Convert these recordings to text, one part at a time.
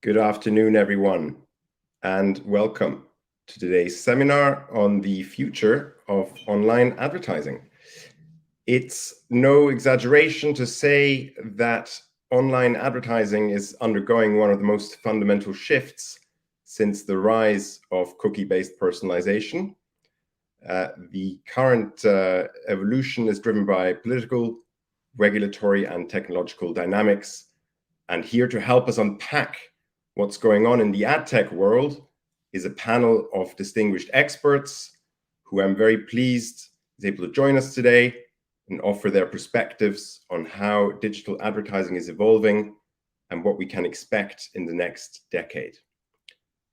Good afternoon, everyone, and welcome to today's seminar on the future of online advertising. It's no exaggeration to say that online advertising is undergoing one of the most fundamental shifts since the rise of cookie-based personalization. The current evolution is driven by political, regulatory, and technological dynamics. And here to help us unpack what's going on in the ad tech world is a panel of distinguished experts who I'm very pleased is able to join us today and offer their perspectives on how digital advertising is evolving and what we can expect in the next decade.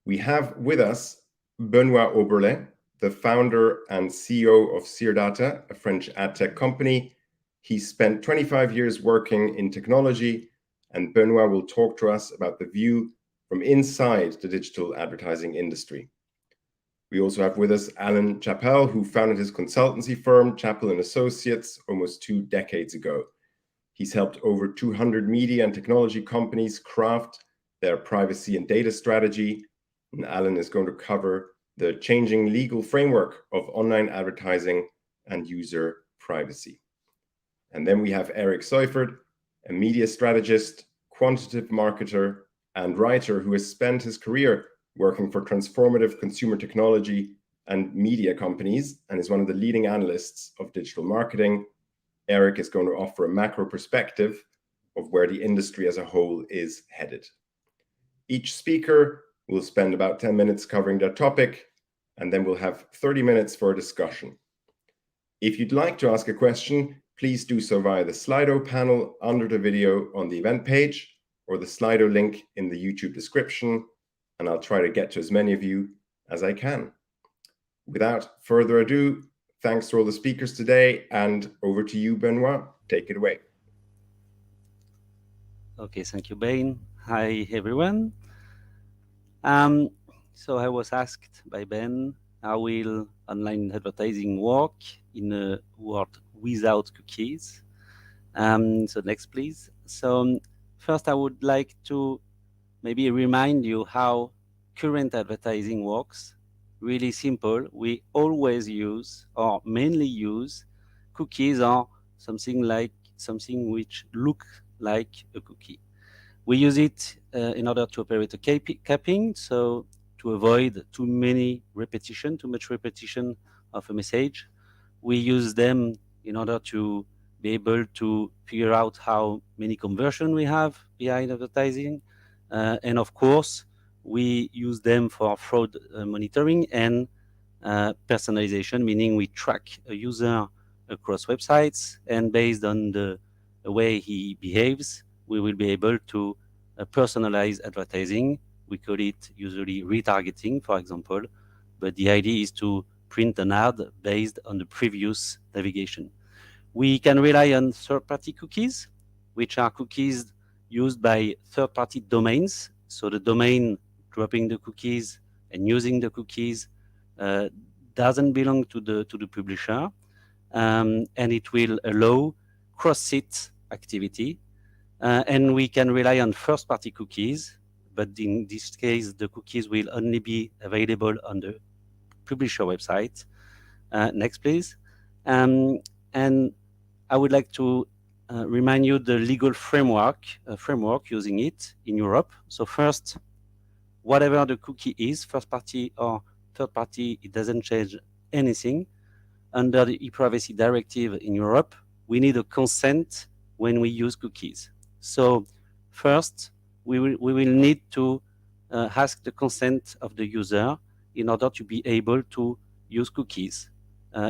We have with us Benoit Oberle, the founder and CEO of Seerdata, a French ad tech company. He spent 25 years working in technology, and Benoit will talk to us about the view from inside the digital advertising industry. We also have with us Alan Chappell, who founded his consultancy firm, Chappell & Associates, almost 2 decades ago. He's helped over 200 media and technology companies craft their privacy and data strategy, and Alan is going to cover the changing legal framework of online advertising and user privacy. And then we have Eric Seufert, a media strategist, quantitative marketer, and writer who has spent his career working for transformative consumer technology and media companies and is one of the leading analysts of digital marketing. Eric is going to offer a macro perspective of where the industry as a whole is headed. Each speaker will spend about 10 minutes covering their topic, and then we'll have 30 minutes for a discussion. If you'd like to ask a question, please do so via the Slido panel under the video on the event page or the Slido link in the YouTube description, and I'll try to get to as many of you as I can. Without further ado, thanks to all the speakers today, and over to you, Benoit. Take it away. Okay, thank you, Ben. Hi, everyone. So I was asked by Ben, how will online advertising work in a world without cookies? So next, please. So first, I would like to maybe remind you how current advertising works. Really simple. We always use, or mainly use, cookies or something which look like a cookie. We use it in order to operate a capping, so to avoid too much repetition of a message. We use them in order to be able to figure out how many conversion we have behind advertising. And of course, we use them for fraud monitoring and personalization, meaning we track a user across websites, and based on the way he behaves, we will be able to personalize advertising. We call it usually retargeting, for example, but the idea is to print an ad based on the previous navigation. We can rely on third-party cookies, which are cookies used by third-party domains. So the domain dropping the cookies and using the cookies doesn't belong to the publisher, and it will allow cross-site activity. And we can rely on first-party cookies, but in this case, the cookies will only be available on the publisher website. Next, please. And I would like to remind you the legal framework using it in Europe. So first, whatever the cookie is, first party or third party, it doesn't change anything. Under the e-privacy directive in Europe, we need a consent when we use cookies. So first, we will need to ask the consent of the user in order to be able to use cookies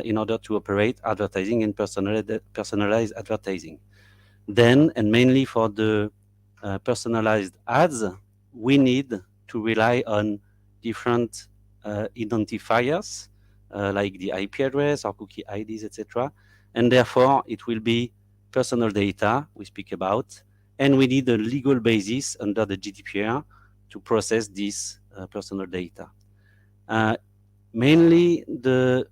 in order to operate advertising and personalized advertising. Then, and mainly for the personalized ads, we need to rely on different identifiers like the IP address or cookie IDs, etc. And therefore, it will be personal data we speak about, and we need a legal basis under the GDPR to process this personal data. Mainly, the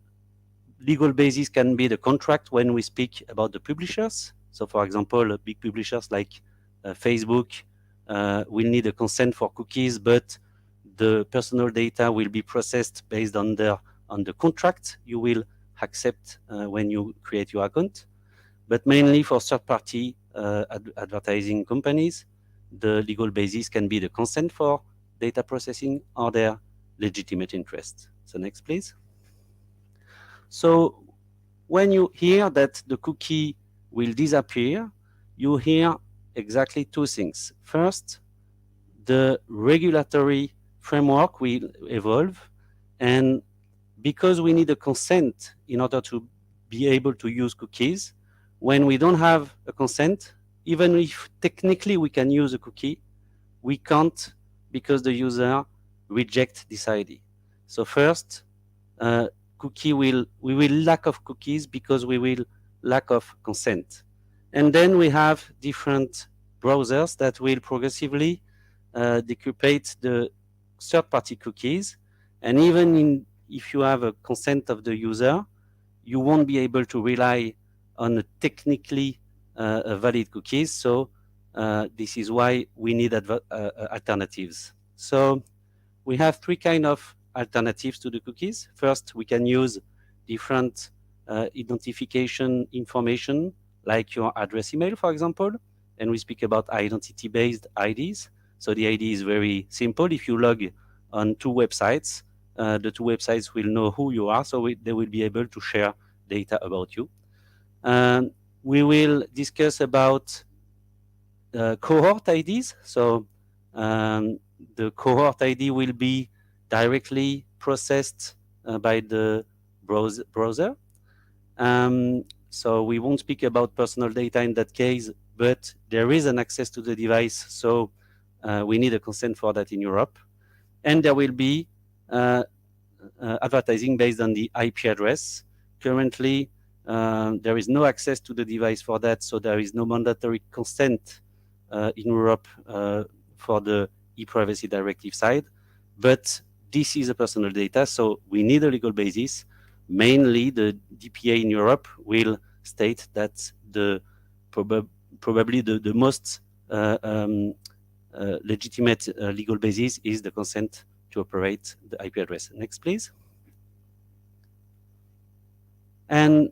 legal basis can be the contract when we speak about the publishers. So, for example, big publishers like Facebook will need a consent for cookies, but the personal data will be processed based on the contract you will accept when you create your account. But mainly for third-party advertising companies, the legal basis can be the consent for data processing or their legitimate interest. So next, please. So when you hear that the cookie will disappear, you hear exactly two things. First, the regulatory framework will evolve, and because we need a consent in order to be able to use cookies, when we don't have a consent, even if technically we can use a cookie, we can't because the user reject this ID. So first, we will lack of cookies because we will lack of consent. And then we have different browsers that will progressively decrypt the third-party cookies. And even if you have a consent of the user, you won't be able to rely on a technically valid cookies. So this is why we need alternatives. So we have three kind of alternatives to the cookies. First, we can use different identification information, like your address email, for example. And we speak about identity-based IDs. So the ID is very simple. If you log on two websites, the two websites will know who you are, so they will be able to share data about you. We will discuss about cohort IDs. So the cohort ID will be directly processed by the browser. So we won't speak about personal data in that case, but there is an access to the device, so we need a consent for that in Europe. And there will be advertising based on the IP address. Currently, there is no access to the device for that, so there is no mandatory consent in Europe for the e-privacy directive side. But this is a personal data, so we need a legal basis. Mainly, the DPA in Europe will state that probably the most legitimate legal basis is the consent to operate the IP address. Next, please. And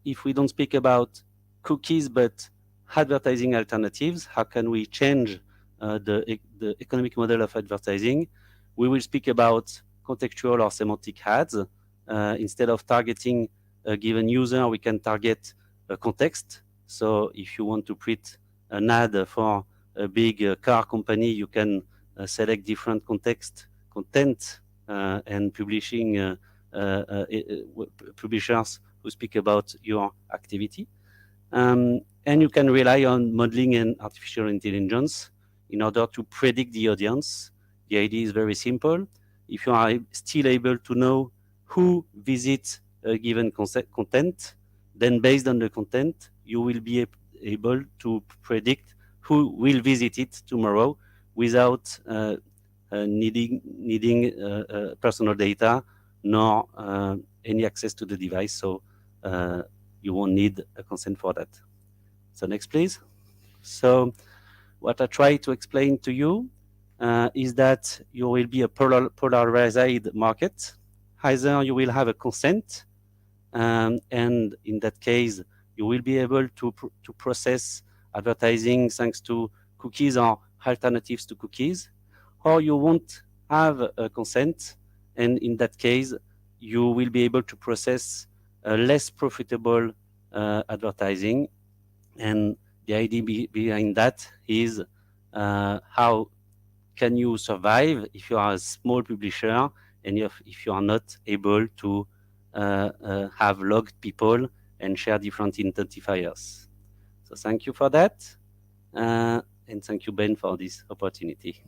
if we don't speak about cookies, but advertising alternatives, how can we change the economic model of advertising? We will speak about contextual or semantic ads. Instead of targeting a given user, we can target a context. So if you want to print an ad for a big car company, you can select different content and publishers who speak about your activity. And you can rely on modeling and artificial intelligence in order to predict the audience. The idea is very simple. If you are still able to know who visits a given content, then based on the content, you will be able to predict who will visit it tomorrow without needing personal data nor any access to the device. So you won't need a consent for that. So next, please. So what I try to explain to you is that you will be a polarized market. Either you will have a consent, and in that case, you will be able to process advertising thanks to cookies or alternatives to cookies, or you won't have a consent, and in that case, you will be able to process less profitable advertising. And the idea behind that is how can you survive if you are a small publisher and if you are not able to have logged people and share different identifiers. So thank you for that. And thank you, Ben, for this opportunity.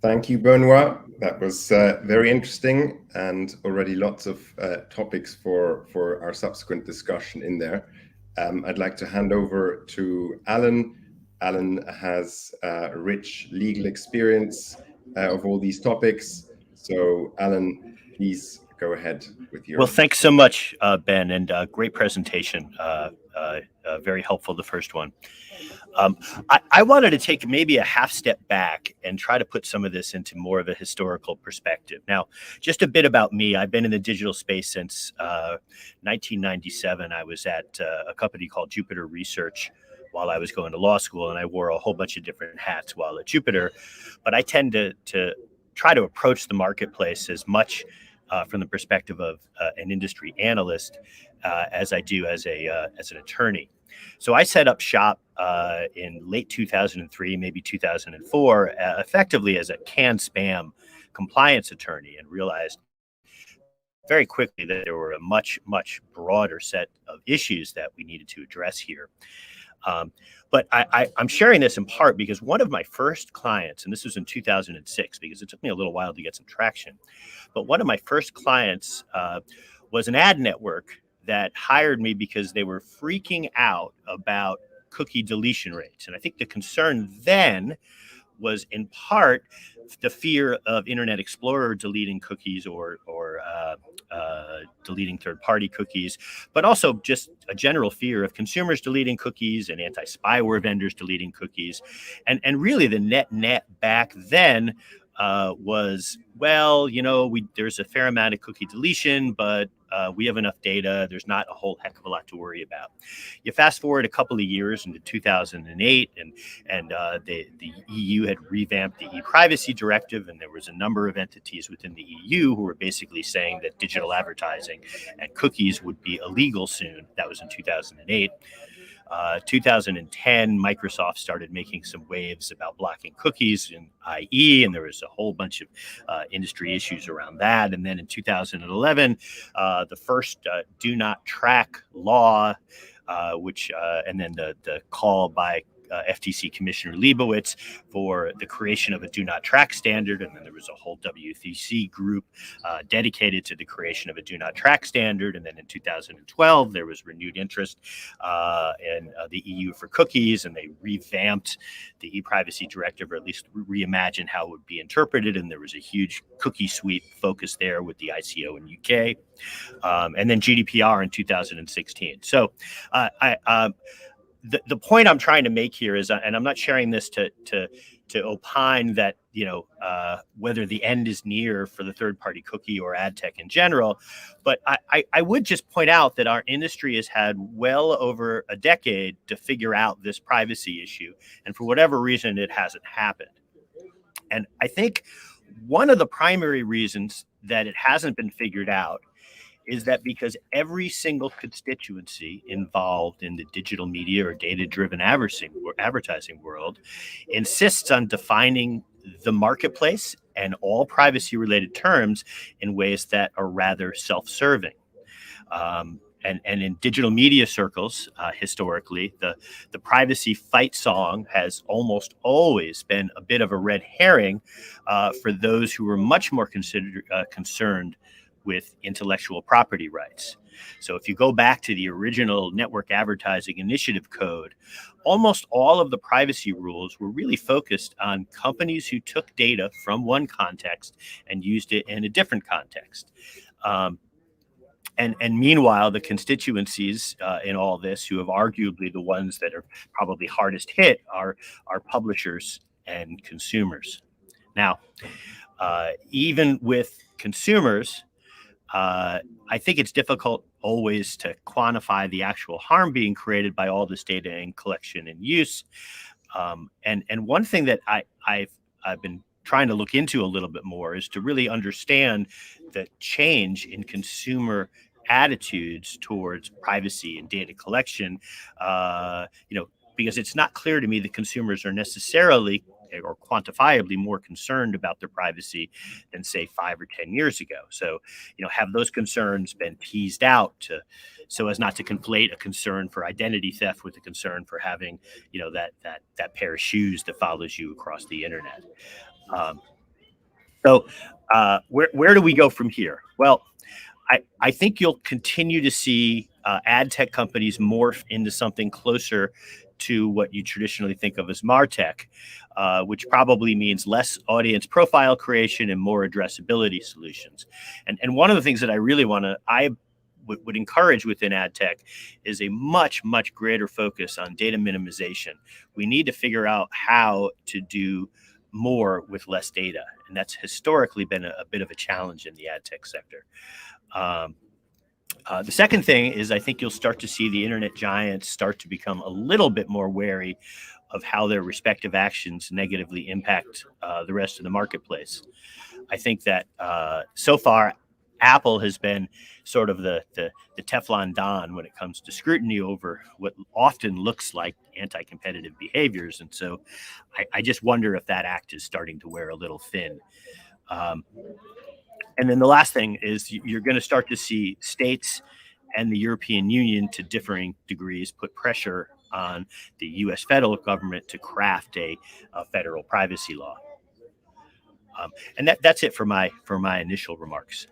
Thank you, Benoit. That was very interesting and already lots of topics for our subsequent discussion in there. I'd like to hand over to Alan. Alan has a rich legal experience of all these topics. So Alan, please go ahead with your... Well, thanks so much, Ben, and great presentation very helpful, the first one. I wanted to take maybe a half step back and try to put some of this into more of a historical perspective. Now, just a bit about me. I've been in the digital space since 1997. I was at a company called Jupiter Research while I was going to law school, and I wore a whole bunch of different hats while at Jupiter. But I tend to try to approach the marketplace as much from the perspective of an industry analyst as I do as an attorney. So I set up shop in late 2003, maybe 2004, effectively as a CAN-SPAM compliance attorney, and realized very quickly that there were a much broader set of issues that we needed to address here. But I'm sharing this in part because one of my first clients, and this was in 2006, because it took me a little while to get some traction, but one of my first clients was an ad network that hired me because they were freaking out about cookie deletion rates. And I think the concern then was in part the fear of Internet Explorer deleting cookies or deleting third-party cookies, but also just a general fear of consumers deleting cookies and anti-spyware vendors deleting cookies. And really the net back then was, well, there's a fair amount of cookie deletion, but we have enough data. There's not a whole heck of a lot to worry about. You fast forward a couple of years into 2008, and the EU had revamped the e-privacy directive, and there was a number of entities within the EU who were basically saying that digital advertising and cookies would be illegal soon. That was in 2008. 2010, Microsoft started making some waves about blocking cookies in IE, and there was a whole bunch of industry issues around that. And then in 2011, the first do not track law, and then the call by FTC Commissioner Leibowitz for the creation of a do not track standard. And then there was a whole WTC group dedicated to the creation of a do not track standard. And then in 2012, there was renewed interest in the EU for cookies, and they revamped the e-privacy directive, or at least reimagined how it would be interpreted. And there was a huge cookie suite focus there with the ICO in UK, and then GDPR in 2016. So the point I'm trying to make here is, and I'm not sharing this to opine that, whether the end is near for the third-party cookie or ad tech in general, but I would just point out that our industry has had well over a decade to figure out this privacy issue, and for whatever reason, it hasn't happened. And I think one of the primary reasons that it hasn't been figured out is that because every single constituency involved in the digital media or data-driven advertising world insists on defining the marketplace and all privacy-related terms in ways that are rather self-serving. And in digital media circles, historically, the privacy fight song has almost always been a bit of a red herring for those who were much more concerned with intellectual property rights. So if you go back to the original Network Advertising Initiative Code, almost all of the privacy rules were really focused on companies who took data from one context and used it in a different context. And meanwhile, the constituencies in all this, who have arguably the ones that are probably hardest hit, are publishers and consumers. Now, even with consumers, I think it's difficult always to quantify the actual harm being created by all this data and collection and use. And one thing that I've been trying to look into a little bit more is to really understand the change in consumer attitudes towards privacy and data collection, because it's not clear to me that consumers are necessarily or quantifiably more concerned about their privacy than, say, 5 or 10 years ago. So, have those concerns been teased out so as not to conflate a concern for identity theft with a concern for having, that pair of shoes that follows you across the internet? So where do we go from here? Well, I think you'll continue to see ad tech companies morph into something closer to what you traditionally think of as MarTech, which probably means less audience profile creation and more addressability solutions. And one of the things that I would encourage within ad tech is a much greater focus on data minimization. We need to figure out how to do more with less data, and that's historically been a bit of a challenge in the ad tech sector. The second thing is I think you'll start to see the internet giants start to become a little bit more wary of how their respective actions negatively impact the rest of the marketplace. I think that so far, Apple has been sort of the Teflon Don when it comes to scrutiny over what often looks like anti-competitive behaviors. And so I just wonder if that act is starting to wear a little thin. And then the last thing is you're going to start to see states and the European Union, to differing degrees, put pressure on the U.S. federal government to craft a federal privacy law. And that's it for my initial remarks.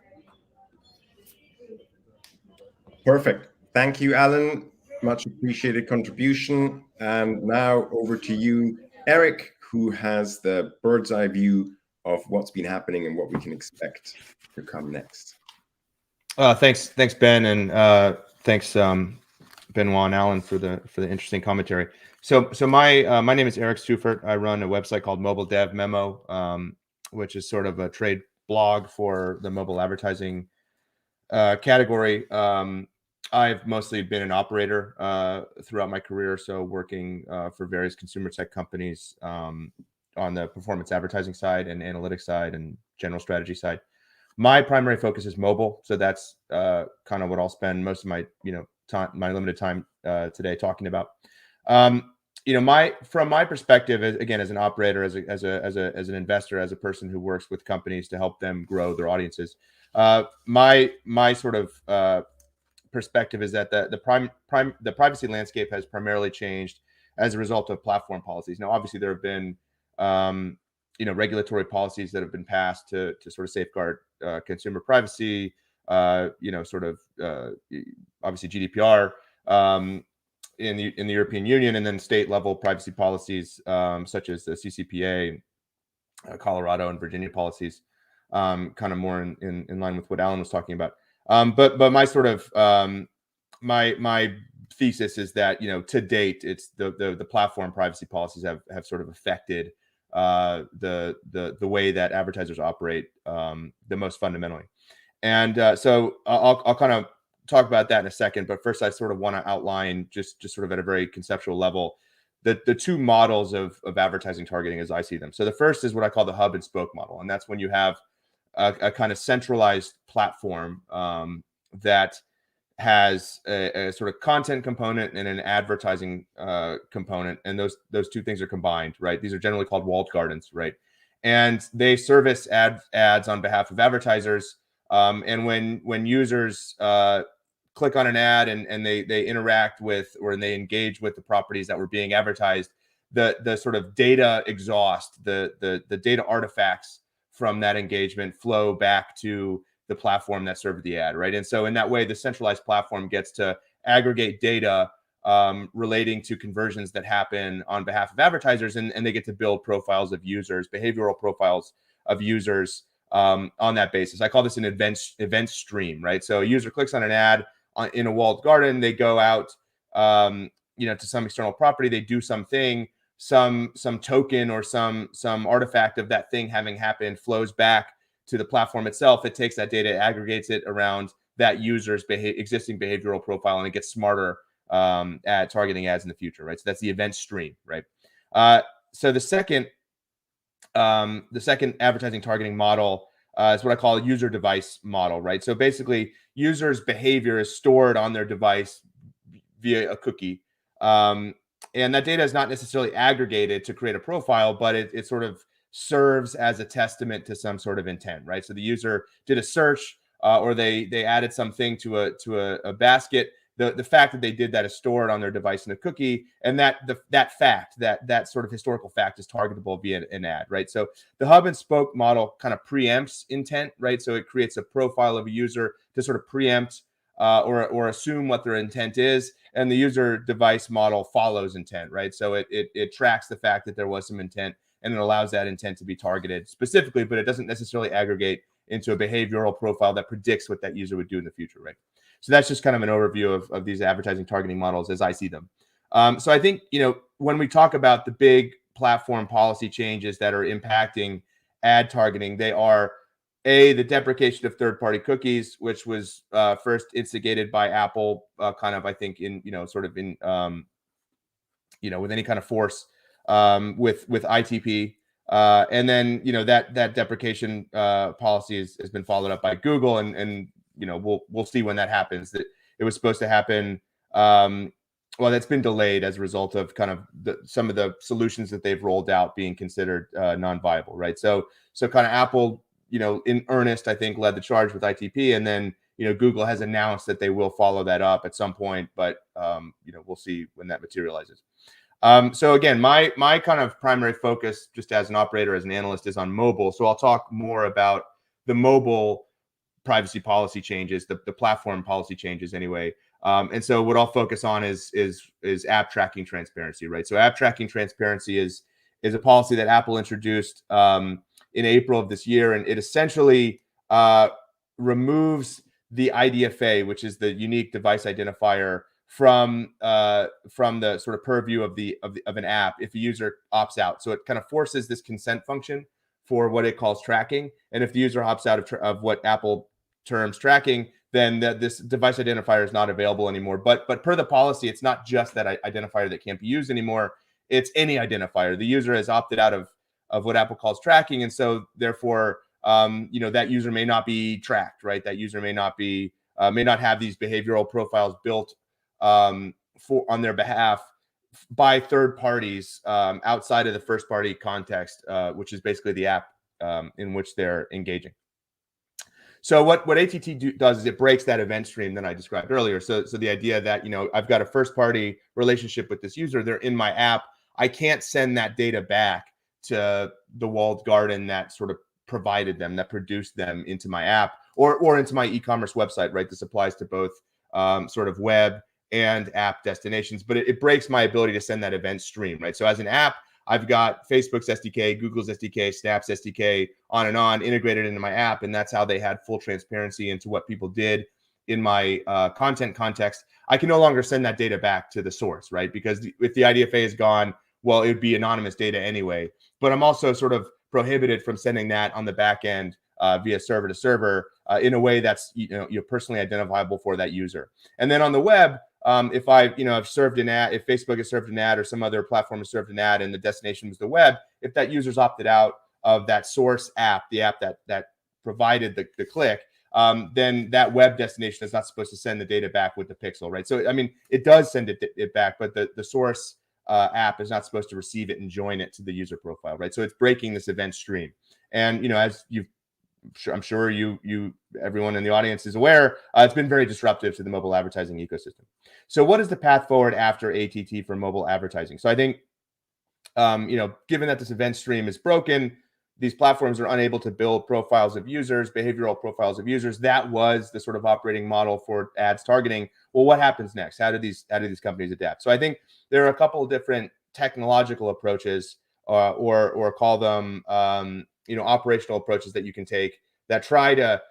Perfect. Thank you, Alan. Much appreciated contribution. And now over to you, Eric, who has the bird's eye view of what's been happening and what we can expect to come next. Thanks, Ben, and thanks, Benoit and Alan for the interesting commentary. So my name is Eric Stufert. I run a website called Mobile Dev Memo, which is sort of a trade blog for the mobile advertising category. I've mostly been an operator throughout my career, so working for various consumer tech companies on the performance advertising side and analytics side and general strategy side. My primary focus is mobile, so that's kind of what I'll spend most of my my limited time today talking about. From my perspective, again, as an operator, as an investor, as a person who works with companies to help them grow their audiences, my sort of perspective is that the privacy landscape has primarily changed as a result of platform policies. Now, obviously, there have been regulatory policies that have been passed to sort of safeguard consumer privacy. Obviously GDPR in the European Union, and then state level privacy policies such as the CCPA, Colorado and Virginia policies, kind of more in line with what Alan was talking about. But my sort of my thesis is that to date it's the platform privacy policies have sort of affected the way that advertisers operate the most fundamentally. And so I'll kind of talk about that in a second, but first I sort of want to outline just sort of at a very conceptual level the two models of advertising targeting as I see them. So the first is what I call the hub and spoke model, and that's when you have a kind of centralized platform that has a sort of content component and an advertising component, and those two things are combined, right? These are generally called walled gardens, right? And they service ads on behalf of advertisers. And when users click on an ad and they interact with or they engage with the properties that were being advertised, the sort of data exhaust, the data artifacts from that engagement flow back to the platform that served the ad, right? And so in that way, the centralized platform gets to aggregate data relating to conversions that happen on behalf of advertisers, and they get to build profiles of users, behavioral profiles of users on that basis. I call this an event stream, right? So a user clicks on an ad in a walled garden, they go out to some external property, they do something, some token or some artifact of that thing having happened flows back to the platform itself. It takes that data, aggregates it around that user's existing behavioral profile, and it gets smarter at targeting ads in the future, right? So that's the event stream, right? So the second advertising targeting model is what I call a user device model, right? So basically, users' behavior is stored on their device via a cookie. And that data is not necessarily aggregated to create a profile, but it sort of serves as a testament to some sort of intent, right? So the user did a search or they added something to a basket. The fact that they did that is stored on their device in a cookie, and that sort of historical fact is targetable via an ad, right? So the hub and spoke model kind of preempts intent, right? So it creates a profile of a user to sort of preempt or assume what their intent is, and the user device model follows intent, right? So it tracks the fact that there was some intent, and it allows that intent to be targeted specifically, but it doesn't necessarily aggregate into a behavioral profile that predicts what that user would do in the future, right? So that's just kind of an overview of these advertising targeting models as I see them. So I think, when we talk about the big platform policy changes that are impacting ad targeting, they are the deprecation of third-party cookies, which was first instigated by Apple, kind of, I think, in sort of in with any kind of force with ITP, and then that deprecation policy has been followed up by Google, and we'll see when that happens. That it was supposed to happen. Well, that's been delayed as a result of kind of some of the solutions that they've rolled out being considered non-viable, right? So kind of Apple, in earnest, I think, led the charge with ITP, and then Google has announced that they will follow that up at some point, but we'll see when that materializes. So again, my kind of primary focus, just as an operator, as an analyst, is on mobile. So I'll talk more about the mobile privacy policy changes, the platform policy changes, anyway. And so what I'll focus on is app tracking transparency, right? So app tracking transparency is a policy that Apple introduced in April of this year, and it essentially removes the IDFA, which is the unique device identifier, from the sort of purview of an app if a user opts out. So it kind of forces this consent function for what it calls tracking, and if the user opts out of what Apple terms tracking, then this device identifier is not available anymore. But per the policy, it's not just that identifier that can't be used anymore. It's any identifier. The user has opted out of what Apple calls tracking, and so therefore, that user may not be tracked, right? That user may not have these behavioral profiles built on their behalf by third parties outside of the first party context, which is basically the app in which they're engaging. So what ATT does is it breaks that event stream that I described earlier. So the idea that, I've got a first party relationship with this user, they're in my app, I can't send that data back to the walled garden that sort of provided them, that produced them into my app or into my e-commerce website, right? This applies to both sort of web and app destinations, but it breaks my ability to send that event stream, right? So as an app, I've got Facebook's SDK, Google's SDK, Snap's SDK, on and on, integrated into my app, and that's how they had full transparency into what people did in my content context. I can no longer send that data back to the source, right? Because if the IDFA is gone, well, it would be anonymous data anyway. But I'm also sort of prohibited from sending that on the back end via server to server in a way that's personally identifiable for that user. And then on the web, if I've served an ad, if Facebook has served an ad or some other platform has served an ad and the destination was the web, if that user's opted out of that source app, the app that provided the click, then that web destination is not supposed to send the data back with the pixel, right? So, I mean, it does send it back, but the source app is not supposed to receive it and join it to the user profile, right? So it's breaking this event stream. And, as I'm sure everyone in the audience is aware, it's been very disruptive to the mobile advertising ecosystem. So what is the path forward after ATT for mobile advertising? So I think, given that this event stream is broken, these platforms are unable to build profiles of users, behavioral profiles of users. That was the sort of operating model for ads targeting. Well, what happens next? How do these companies adapt? So I think there are a couple of different technological approaches, or call them operational approaches that you can take that try to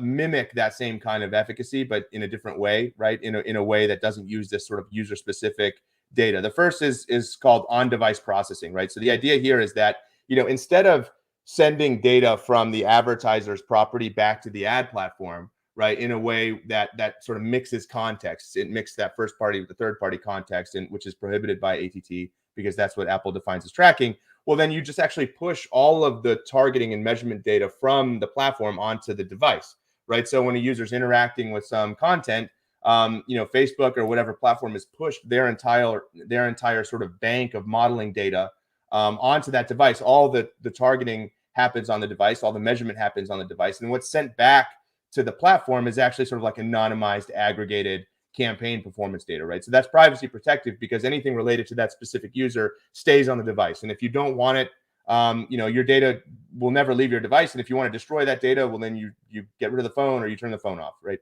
mimic that same kind of efficacy, but in a different way, right? In a way that doesn't use this sort of user specific data. The first is called on-device processing, right? So the idea here is that instead of sending data from the advertiser's property back to the ad platform, right, in a way that sort of mixes contexts, it mixes that first party with the third party context, and which is prohibited by ATT because that's what Apple defines as tracking. Well, then you just actually push all of the targeting and measurement data from the platform onto the device, right? So when a user's interacting with some content, Facebook or whatever platform has pushed their entire sort of bank of modeling data onto that device. All the targeting happens on the device, all the measurement happens on the device, and what's sent back to the platform is actually sort of like anonymized, aggregated campaign performance data, right? So that's privacy protective because anything related to that specific user stays on the device. And if you don't want it, your data will never leave your device. And if you want to destroy that data, well, then you get rid of the phone or you turn the phone off, right?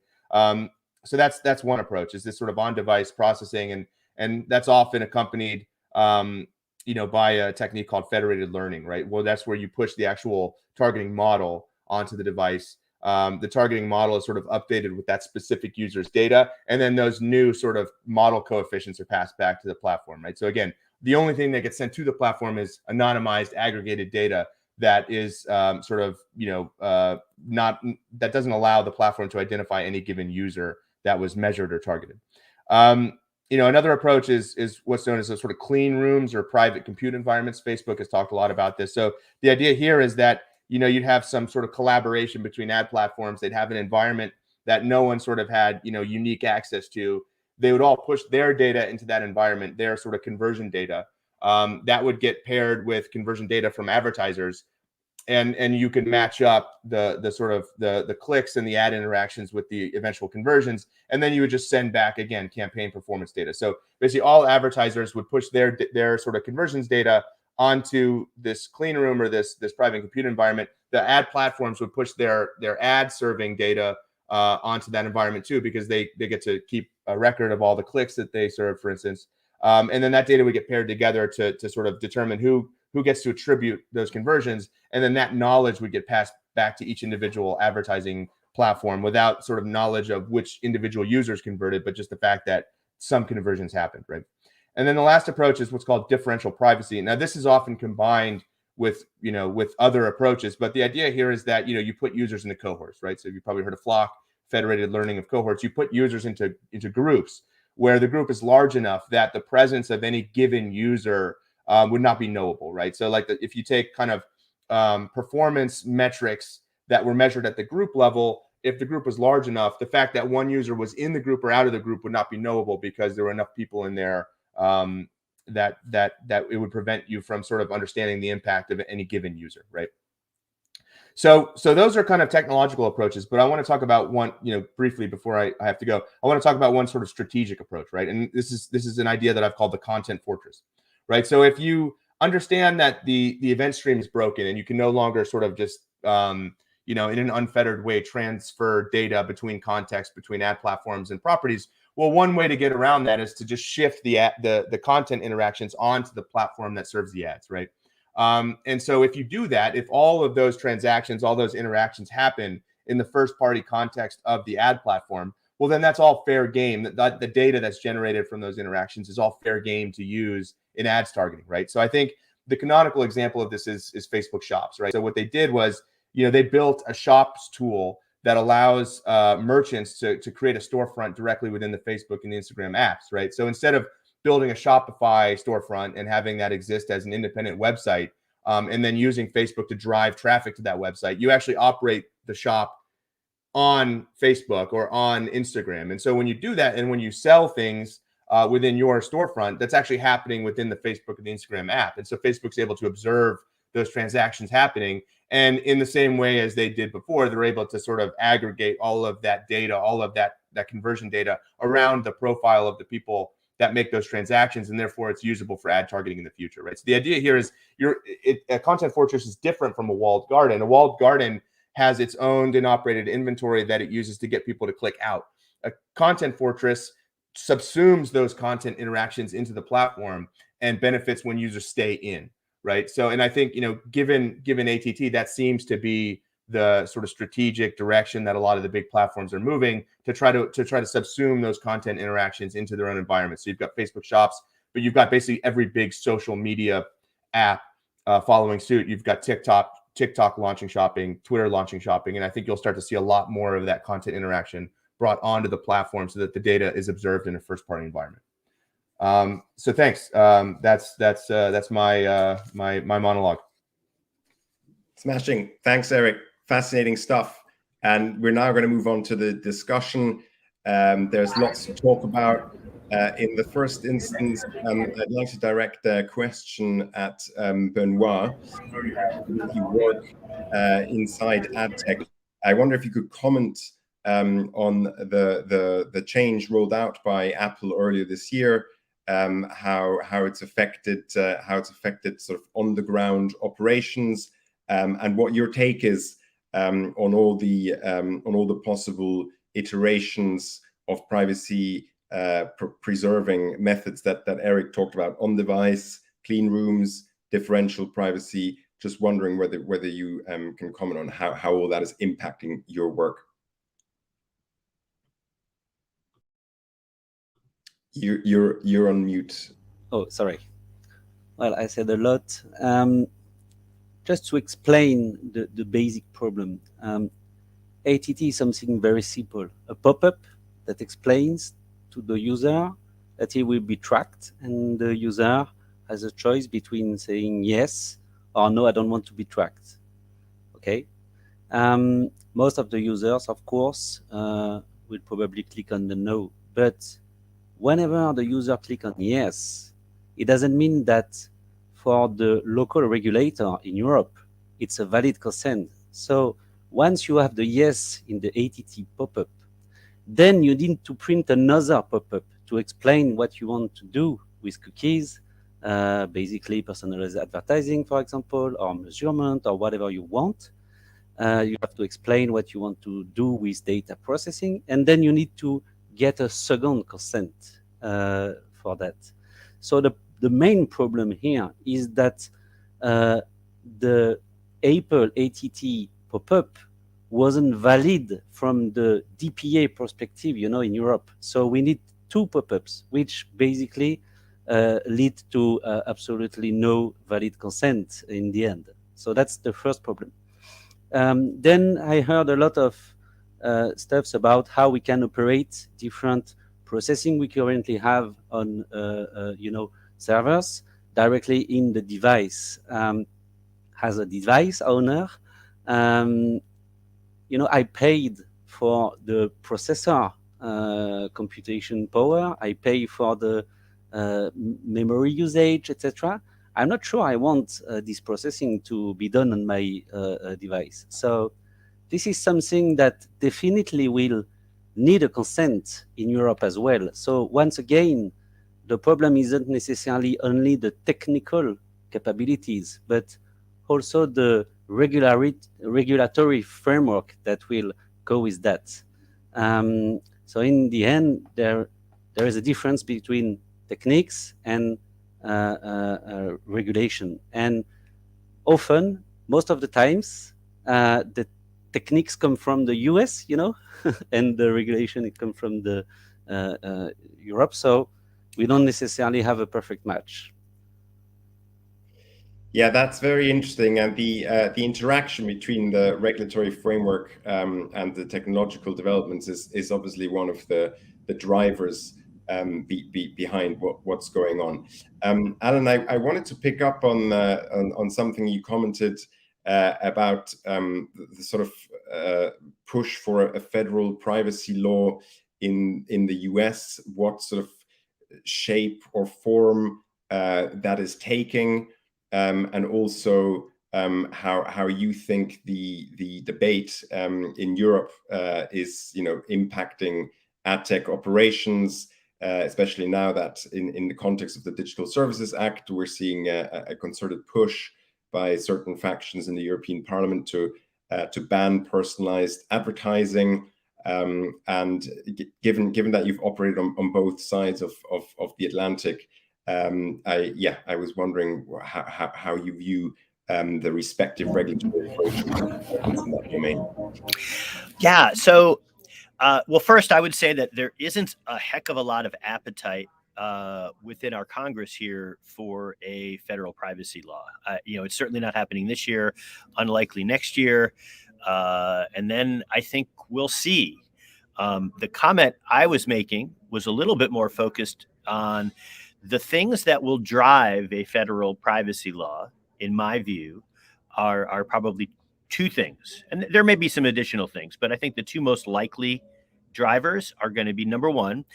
So that's one approach, is this sort of on-device processing, and that's often accompanied, by a technique called federated learning, right? Well, that's where you push the actual targeting model onto the device. the targeting model is sort of updated with that specific user's data, and then those new sort of model coefficients are passed back to the platform, right? So again, the only thing that gets sent to the platform is anonymized, aggregated data that is sort of, not, that doesn't allow the platform to identify any given user that was measured or targeted. Another approach is what's known as a sort of clean rooms or private compute environments. Facebook has talked a lot about this. So the idea here is that, you'd have some sort of collaboration between ad platforms. They'd have an environment that no one sort of had, unique access to. They would all push their data into that environment, their sort of conversion data. That would get paired with conversion data from advertisers. And you can match up the sort of the clicks and the ad interactions with the eventual conversions, and then you would just send back again campaign performance data. So basically, all advertisers would push their sort of conversions data onto this clean room or this private compute environment. The ad platforms would push their ad serving data onto that environment too, because they get to keep a record of all the clicks that they serve, for instance, and then that data would get paired together to sort of determine who gets to attribute those conversions. And then that knowledge would get passed back to each individual advertising platform without sort of knowledge of which individual users converted, but just the fact that some conversions happened, right? And then the last approach is what's called differential privacy. Now, this is often combined with other approaches, but the idea here is that, you put users into cohorts, right? So you've probably heard of Flock, federated learning of cohorts. You put users into groups where the group is large enough that the presence of any given user would not be knowable, right? So like if you take kind of performance metrics that were measured at the group level, if the group was large enough, the fact that one user was in the group or out of the group would not be knowable because there were enough people in there that it would prevent you from sort of understanding the impact of any given user, right? So those are kind of technological approaches, but I want to talk about one, briefly before I have to go. I want to talk about one sort of strategic approach, right? And this is an idea that I've called the content fortress, right? So if you understand that the event stream is broken and you can no longer sort of just in an unfettered way transfer data between contexts, between ad platforms and properties, well, one way to get around that is to just shift the content interactions onto the platform that serves the ads, right? And so if you do that, if all of those transactions, all those interactions happen in the first party context of the ad platform, well, then that's all fair game. The data that's generated from those interactions is all fair game to use in ads targeting, right? So I think the canonical example of this is Facebook Shops, right? So what they did was, they built a shops tool that allows merchants to create a storefront directly within the Facebook and the Instagram apps, right? So instead of building a Shopify storefront and having that exist as an independent website, and then using Facebook to drive traffic to that website, you actually operate the shop on Facebook or on Instagram. And so when you do that and when you sell things within your storefront, that's actually happening within the Facebook and the Instagram app. And so Facebook's able to observe those transactions happening. And in the same way as they did before, they're able to sort of aggregate all of that data, all of that conversion data around the profile of the people that make those transactions, and therefore it's usable for ad targeting in the future, right? So the idea here is a content fortress is different from a walled garden. A walled garden has its owned and operated inventory that it uses to get people to click out. A content fortress subsumes those content interactions into the platform and benefits when users stay in, right? So, and I think, given ATT, that seems to be the sort of strategic direction that a lot of the big platforms are moving to try to subsume those content interactions into their own environment. So you've got Facebook Shops, but you've got basically every big social media app following suit. You've got TikTok launching shopping, Twitter launching shopping, and I think you'll start to see a lot more of that content interaction brought onto the platform so that the data is observed in a first-party environment. So thanks. That's my monologue. Smashing. Thanks, Eric. Fascinating stuff. And we're now going to move on to the discussion. There's lots to talk about. In the first instance, I'd like to direct a question at Benoit. You work inside AdTech. I wonder if you could comment on the change rolled out by Apple earlier this year, how it's affected sort of on the ground operations, and what your take is on all the possible iterations of privacy preserving methods that Eric talked about: on device, clean rooms, differential privacy. just wondering whether you can comment on how all that is impacting your work. You're on mute. Oh, sorry. Well, I said a lot. Just to explain the basic problem, ATT is something very simple. A pop-up that explains to the user that he will be tracked, and the user has a choice between saying yes or no, I don't want to be tracked. Okay. Most of the users, of course, will probably click on the no, but whenever the user click on yes, it doesn't mean that for the local regulator in Europe, it's a valid consent. So once you have the yes in the ATT pop-up, then you need to print another pop-up to explain what you want to do with cookies, basically personalized advertising, for example, or measurement, or whatever you want. You have to explain what you want to do with data processing, and then you need to get a second consent for that. So the main problem here is that the Apple ATT pop-up wasn't valid from the DPA perspective, in Europe. So we need two pop-ups, which basically lead to absolutely no valid consent in the end. So that's the first problem. Then I heard a lot of stuffs about how we can operate different processing we currently have on servers directly in the device. As a device owner, I paid for the processor computation power. I pay for the memory usage, etc. I'm not sure I want this processing to be done on my device. So this is something that definitely will need a consent in Europe as well. So once again, the problem isn't necessarily only the technical capabilities, but also the regulatory framework that will go with that. So in the end, there is a difference between techniques and regulation. And often, most of the times, the techniques come from the US, and the regulation it comes from the Europe. So we don't necessarily have a perfect match. Yeah, that's very interesting, and the interaction between the regulatory framework and the technological developments is obviously one of the drivers behind what's going on. Alan, I wanted to pick up on something you commented about the sort of push for a federal privacy law in the US. What sort of shape or form that is taking? And also how you think the debate in Europe is impacting ad tech operations, especially now that in the context of the Digital Services Act, we're seeing a concerted push by certain factions in the European Parliament to ban personalized advertising. And given that you've operated on both sides of the Atlantic, I was wondering how you view the respective regulatory approaches in that domain. Yeah. So, well, first, I would say that there isn't a heck of a lot of appetite within our Congress here for a federal privacy law. It's certainly not happening this year, unlikely next year. And then I think we'll see. The comment I was making was a little bit more focused on the things that will drive a federal privacy law, in my view, are probably two things. And there may be some additional things, but I think the two most likely drivers are going to be, number one,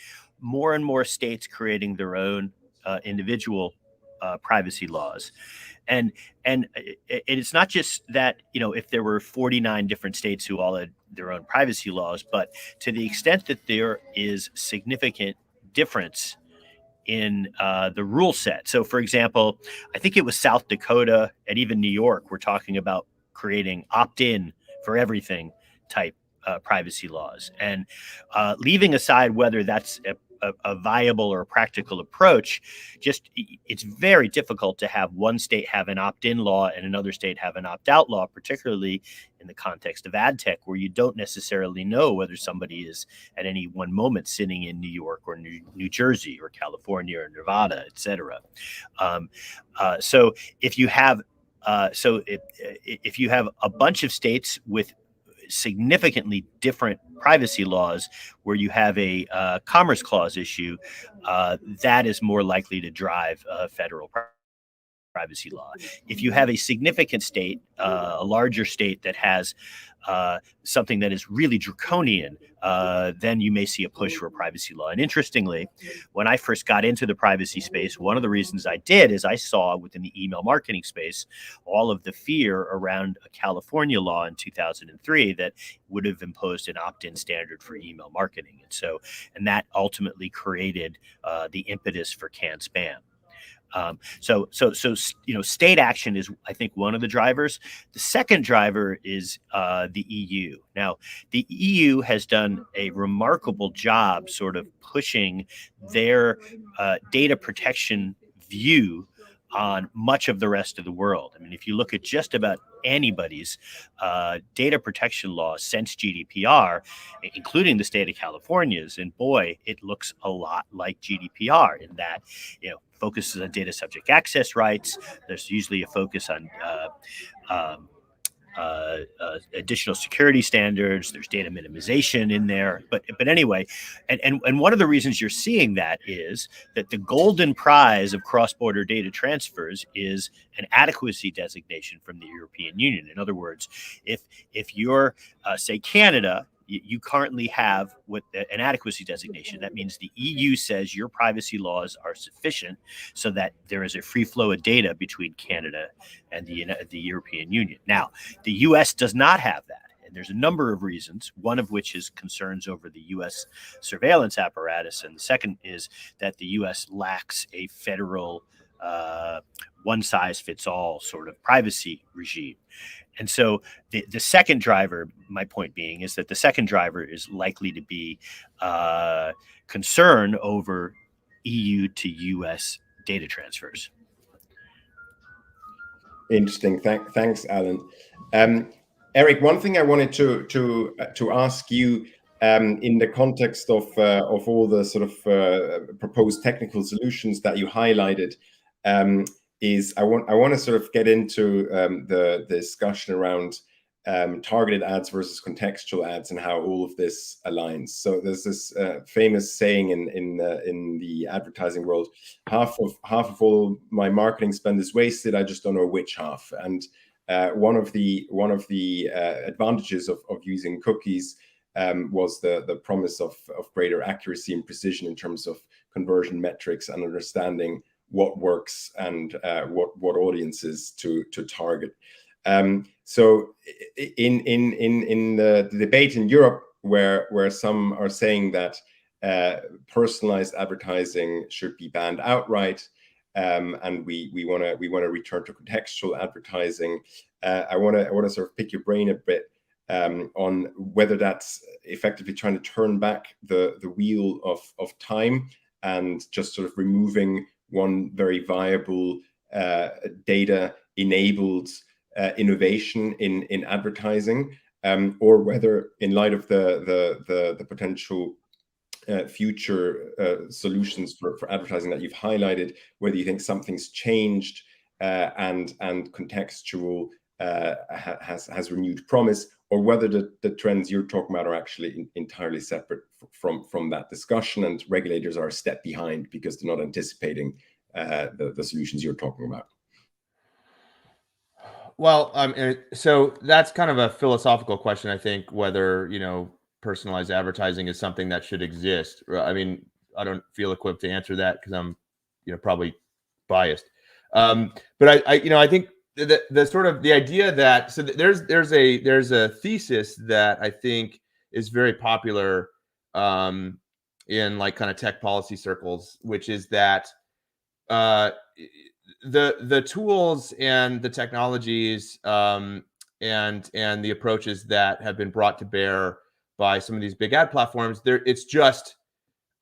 more and more states creating their own individual privacy laws. And it's not just that, if there were 49 different states who all had their own privacy laws, but to the extent that there is significant difference in the rule set. So, for example, I think it was South Dakota and even New York were talking about creating opt-in for everything type privacy laws. And leaving aside whether that's a viable or a practical approach. Just it's very difficult to have one state have an opt-in law and another state have an opt-out law, particularly in the context of ad tech, where you don't necessarily know whether somebody is at any one moment sitting in New York or New Jersey or California or Nevada, et cetera. So if you have if you have a bunch of states with significantly different privacy laws, where you have a Commerce Clause issue, that is more likely to drive federal privacy law. If you have a significant state, a larger state that has something that is really draconian, then you may see a push for a privacy law. And interestingly, when I first got into the privacy space, one of the reasons I did is I saw within the email marketing space all of the fear around a California law in 2003 that would have imposed an opt-in standard for email marketing. And that ultimately created the impetus for CAN-SPAM. So state action is, I think, one of the drivers. The second driver is the EU. Now, the EU has done a remarkable job sort of pushing their data protection view on much of the rest of the world. I mean, if you look at just about anybody's data protection law since GDPR, including the state of California's, and boy, it looks a lot like GDPR in that, focuses on data subject access rights. There's usually a focus on additional security standards. There's data minimization in there. But anyway, and one of the reasons you're seeing that is that the golden prize of cross-border data transfers is an adequacy designation from the European Union. In other words, if you're, say, Canada, you currently have with an adequacy designation. That means the EU says your privacy laws are sufficient so that there is a free flow of data between Canada and the European Union. Now, the US does not have that. And there's a number of reasons, one of which is concerns over the US surveillance apparatus. And the second is that the US lacks a federal one-size-fits-all sort of privacy regime. And so the second driver, my point being, is that the second driver is likely to be concern over EU to US data transfers. Interesting. Thanks, Alan. Eric, one thing I wanted to ask you in the context of all the sort of proposed technical solutions that you highlighted, is I want to sort of get into the discussion around targeted ads versus contextual ads and how all of this aligns. So there's this famous saying in the advertising world: half of all my marketing spend is wasted. I just don't know which half. And one of the advantages of using cookies was the promise of greater accuracy and precision in terms of conversion metrics and understanding what works and what audiences to target. So in the debate in Europe, where some are saying that personalized advertising should be banned outright, and we want to return to contextual advertising, I want to sort of pick your brain a bit on whether that's effectively trying to turn back the wheel of time and just sort of removing one very viable data-enabled innovation in advertising, or whether, in light of the potential future solutions for advertising that you've highlighted, whether you think something's changed and contextual has renewed promise, or whether the trends you're talking about are actually entirely separate from that discussion, and regulators are a step behind because they're not anticipating the solutions you're talking about. Well, so that's kind of a philosophical question, I think, whether, personalized advertising is something that should exist. I mean, I don't feel equipped to answer that because I'm, probably biased. But I think the sort of the idea that, so there's a thesis that I think is very popular in like kind of tech policy circles, which is that the tools and the technologies and the approaches that have been brought to bear by some of these big ad platforms, it's just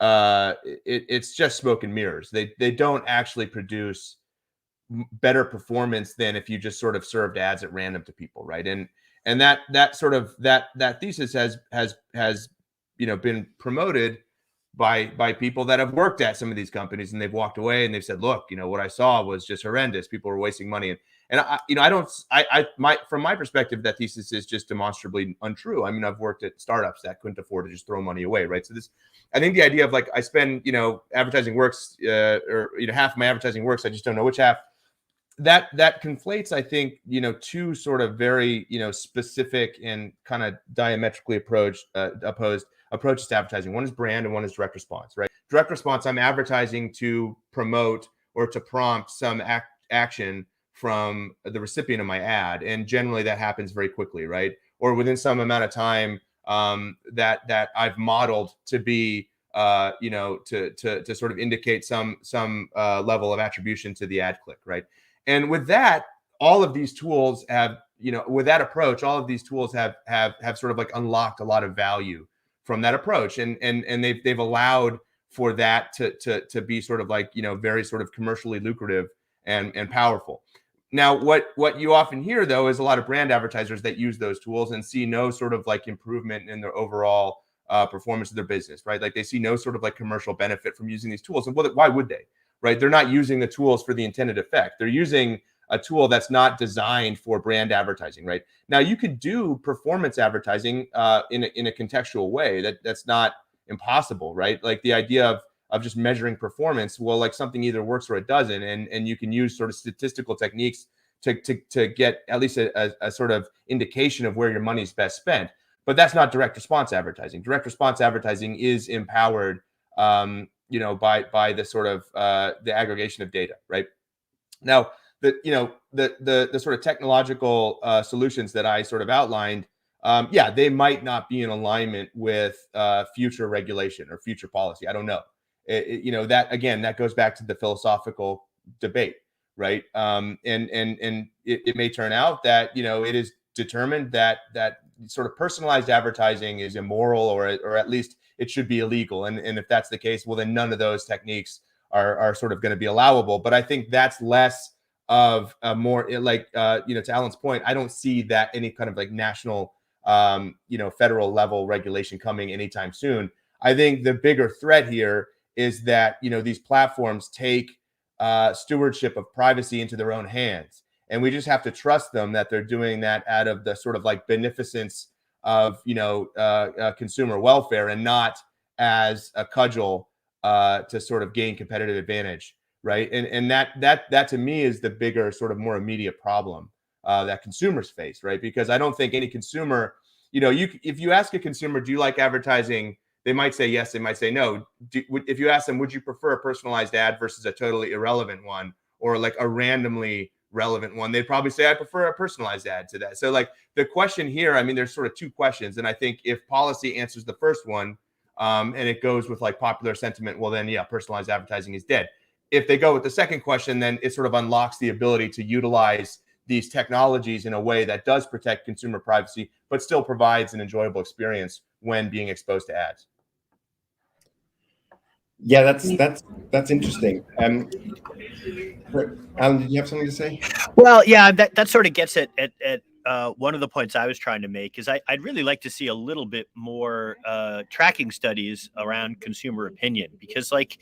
it's just smoke and mirrors. They don't actually produce better performance than if you just sort of served ads at random to people, right? And that sort of that thesis has been promoted by people that have worked at some of these companies, and they've walked away and they've said, look, what I saw was just horrendous. People were wasting money. And from my perspective, that thesis is just demonstrably untrue. I mean, I've worked at startups that couldn't afford to just throw money away, right? So I think the idea of like, I spend, advertising works, or half of my advertising works, I just don't know which half. That conflates, I think, two sort of very, specific and kind of diametrically opposed approaches to advertising. One is brand and one is direct response, right? Direct response, I'm advertising to promote or to prompt some action from the recipient of my ad. And generally that happens very quickly, right? Or within some amount of time that I've modeled to be, to sort of indicate some level of attribution to the ad click, right? And with that, all of these tools have, with that approach, all of these tools have sort of like unlocked a lot of value from that approach, and they've allowed for that to be sort of like, very sort of commercially lucrative and powerful. Now, what you often hear though is a lot of brand advertisers that use those tools and see no sort of like improvement in their overall performance of their business, right? Like they see no sort of like commercial benefit from using these tools. And why would they? Right? They're not using the tools for the intended effect. They're using a tool that's not designed for brand advertising, right? Now, you could do performance advertising in a contextual way. That's not impossible, right? Like the idea of just measuring performance, well, like something either works or it doesn't, and you can use sort of statistical techniques to get at least a sort of indication of where your money is best spent. But that's not direct response advertising. Direct response advertising is empowered by the sort of the aggregation of data, right? Now, the sort of technological solutions that I sort of outlined, they might not be in alignment with future regulation or future policy. I don't know. That goes back to the philosophical debate, right? And it may turn out that it is determined that sort of personalized advertising is immoral, or at least it should be illegal. And if that's the case, well, then none of those techniques are sort of going to be allowable. But I think that's less of a more like, to Alan's point, I don't see that any kind of like national, federal level regulation coming anytime soon. I think the bigger threat here is that, these platforms take stewardship of privacy into their own hands. And we just have to trust them that they're doing that out of the sort of like beneficence of, consumer welfare, and not as a cudgel to sort of gain competitive advantage, right? And that to me is the bigger sort of more immediate problem that consumers face, right? Because I don't think any consumer, if you ask a consumer, do you like advertising? They might say yes, they might say no. If you ask them, would you prefer a personalized ad versus a totally irrelevant one, or like a randomly relevant one, they'd probably say I prefer a personalized ad to that. So like the question here, I mean, there's sort of two questions, and I think if policy answers the first one, and it goes with like popular sentiment, well then personalized advertising is dead. If they go with the second question, then it sort of unlocks the ability to utilize these technologies in a way that does protect consumer privacy, but still provides an enjoyable experience when being exposed to ads. Yeah, that's interesting. Alan, did you have something to say? Well, yeah, that sort of gets at one of the points I was trying to make is I'd really like to see a little bit more tracking studies around consumer opinion, because like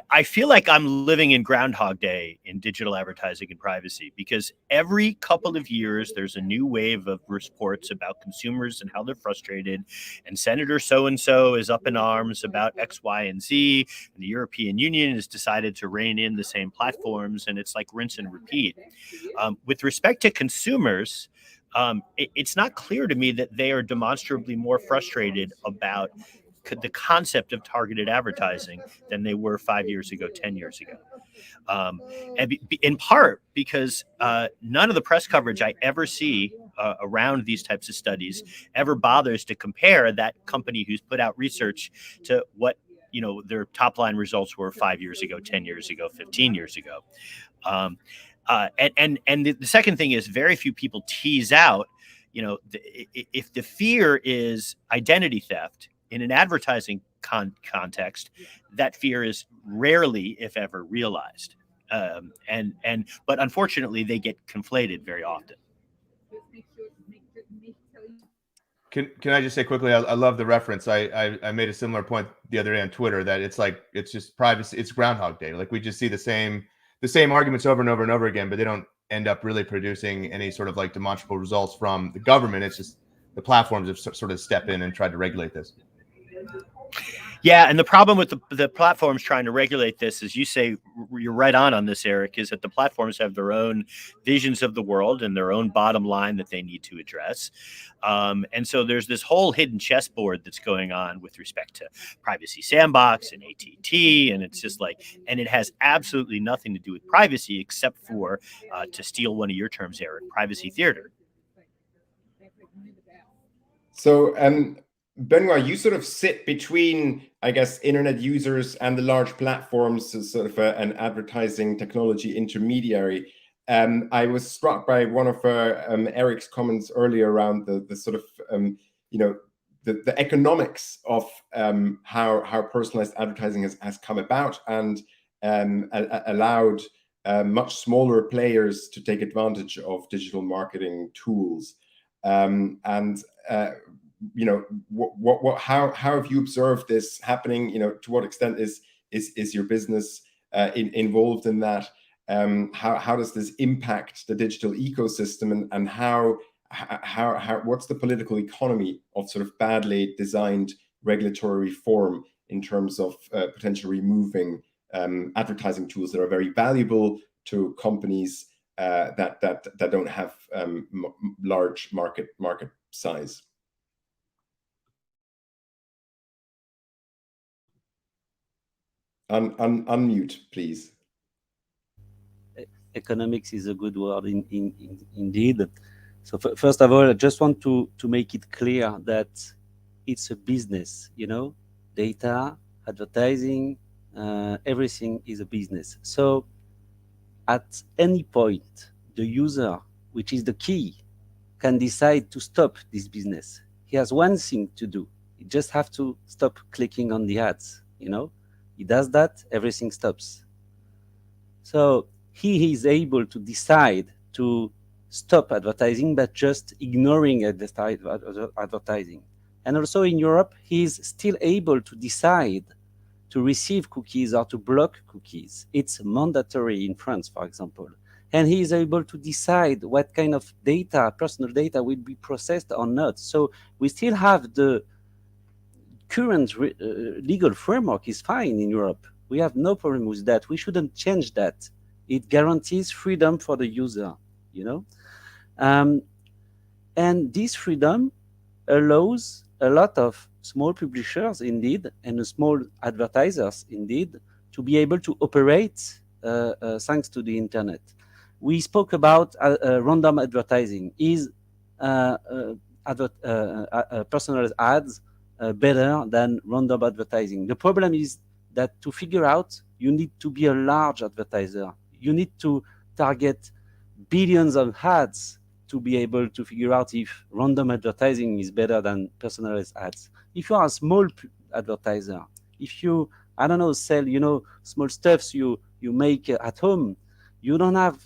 I feel like I'm living in Groundhog Day in digital advertising and privacy, because every couple of years there's a new wave of reports about consumers and how they're frustrated, and Senator so-and-so is up in arms about X, Y, and Z, and the European Union has decided to rein in the same platforms, and it's like rinse and repeat. With respect to consumers, it's not clear to me that they are demonstrably more frustrated about the concept of targeted advertising than they were 5 years ago, 10 years ago. And in part because none of the press coverage I ever see around these types of studies ever bothers to compare that company who's put out research to what their top line results were 5 years ago, 10 years ago, 15 years ago. And the second thing is, very few people tease out, if the fear is identity theft in an advertising context, that fear is rarely, if ever, realized. But unfortunately, they get conflated very often. Can I just say quickly? I love the reference. I made a similar point the other day on Twitter that it's just privacy. It's Groundhog Day. Like we just see the same arguments over and over and over again, but they don't end up really producing any sort of like demonstrable results from the government. It's just the platforms have sort of step in and tried to regulate this. Yeah, and the problem with the platforms trying to regulate this, as you say, you're right on this, Eric, is that the platforms have their own visions of the world and their own bottom line that they need to address. And so there's this whole hidden chessboard that's going on with respect to Privacy Sandbox and ATT, and it's just like, and it has absolutely nothing to do with privacy except for, to steal one of your terms, Eric, privacy theater. So, Benoit, you sort of sit between, I guess, internet users and the large platforms as sort of an advertising technology intermediary. I was struck by one of Eric's comments earlier around the sort of, the economics of how personalized advertising has come about and allowed much smaller players to take advantage of digital marketing tools. How have you observed this happening? To what extent is your business involved in that? How does this impact the digital ecosystem, and how what's the political economy of sort of badly designed regulatory reform in terms of potentially removing advertising tools that are very valuable to companies that don't have large market size? Unmute, please. Economics is a good word indeed. So first of all, I just want to make it clear that it's a business, data, advertising, everything is a business. So at any point, the user, which is the key, can decide to stop this business. He has one thing to do. He just have to stop clicking on the ads, He does that, everything stops. So he is able to decide to stop advertising, but just ignoring advertising. And also in Europe, he is still able to decide to receive cookies or to block cookies. It's mandatory in France, for example. And he is able to decide what kind of data, personal data, will be processed or not. So we still have the current legal framework is fine in Europe. We have no problem with that. We shouldn't change that. It guarantees freedom for the user, and this freedom allows a lot of small publishers, indeed, and small advertisers, indeed, to be able to operate thanks to the internet. We spoke about random advertising. Is personalized ads better than random advertising? The problem is that to figure out, you need to be a large advertiser. You need to target billions of ads to be able to figure out if random advertising is better than personalized ads. If you are a small advertiser, if you, sell, small stuffs you make at home, you don't have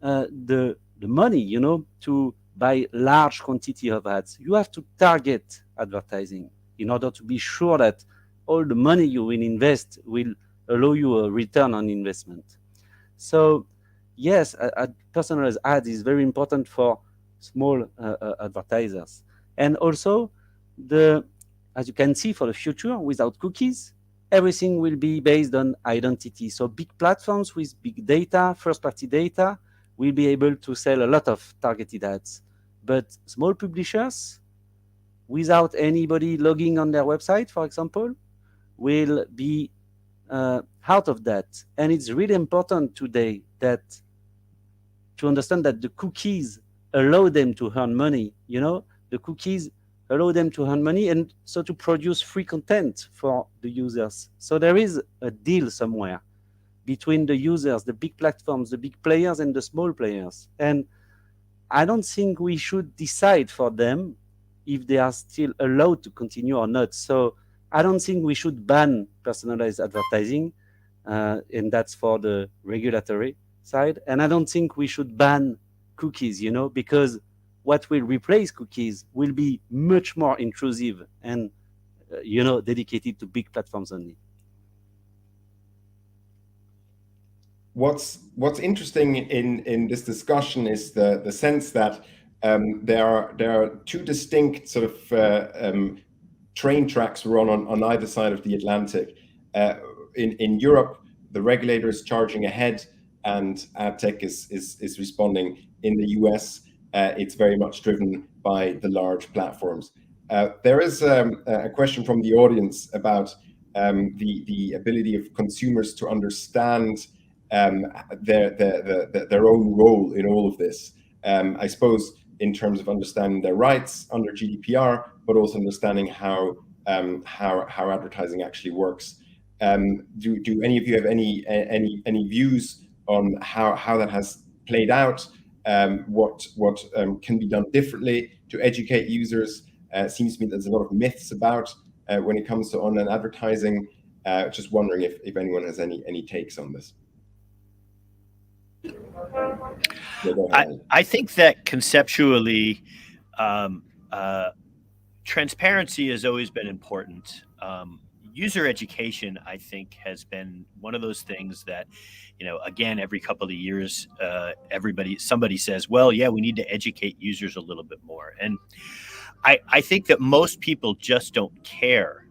the money, to buy large quantity of ads. You have to target advertising in order to be sure that all the money you will invest will allow you a return on investment. So yes, personalized ads is very important for small advertisers. And also, as you can see, for the future, without cookies, everything will be based on identity. So big platforms with big data, first-party data, will be able to sell a lot of targeted ads. But small publishers, without anybody logging on their website, for example, will be out of that. And it's really important today to understand that the cookies allow them to earn money. The cookies allow them to earn money and so to produce free content for the users. So there is a deal somewhere between the users, the big platforms, the big players, and the small players. And I don't think we should decide for them if they are still allowed to continue or not. So I don't think we should ban personalized advertising, and that's for the regulatory side. And I don't think we should ban cookies, because what will replace cookies will be much more intrusive and, dedicated to big platforms only. What's interesting in this discussion is the sense that there are two distinct sort of train tracks run on either side of the Atlantic. In Europe, the regulator is charging ahead, and ad tech is responding. In the US, it's very much driven by the large platforms. There is a question from the audience about the ability of consumers to understand their own role in all of this. I suppose in terms of understanding their rights under GDPR, but also understanding how advertising actually works. Do any of you have any views on how that has played out? What can be done differently to educate users? Seems to me there's a lot of myths about when it comes to online advertising. Just wondering if anyone has any takes on this. I think that conceptually, transparency has always been important. User education, I think, has been one of those things that, again, every couple of years, somebody says, well, yeah, we need to educate users a little bit more. And I think that most people just don't care.